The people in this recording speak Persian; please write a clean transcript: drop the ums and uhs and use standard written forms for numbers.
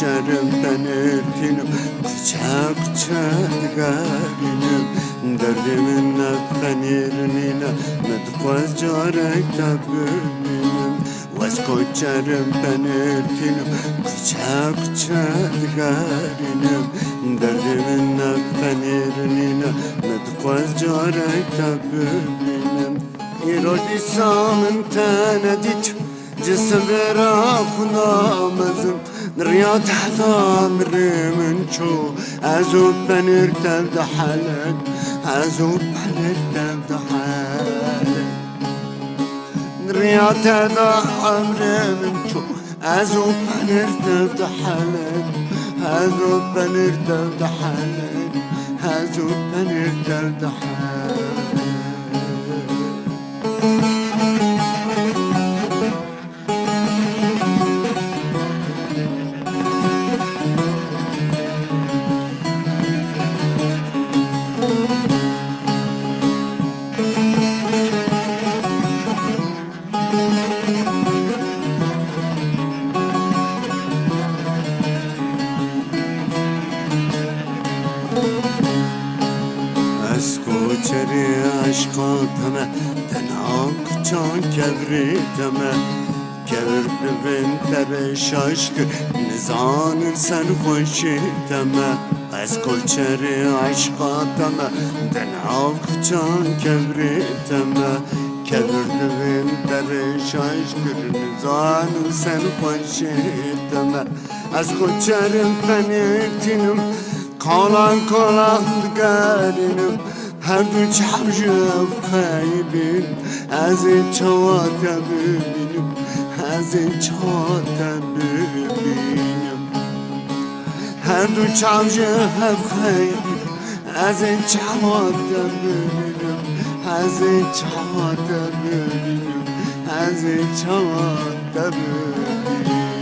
Çarımdan erkinim, kucak kucak garinim. Derdimin naftan yerinine, medukvaz carek tabiminim. Vaskoy çarımdan erkinim, kucak kucak garinim. Derdimin naftan yerinine, medukvaz carek tabiminim. İrodi samın tanedit, جسبرا خنامزم رياض حضامر من شو عزوب بنرتب دحلك عزوب بنرتب دحلك رياض حضامر من شو عزوب بنرتب دحلك عزوب بنرتب دحلك عزوب بنرتب دحلك چری عشقاتمه تنها کچان کبریتمه کبر ببین تر شاشکر نزان سرخوشیتمه از کچری عشقاتمه تنها کچان کبریتمه کبر ببین تر شاشکر نزان سرخوشیتمه از کچری پنیتینم کالان کالان دگرینم هر دو چشم خیبین از این چهاته ببینم از این چهاته ببینم هر دو چشم خیبین از این چهاته ببینم از این چهاته ببینم از این چهاته ببینم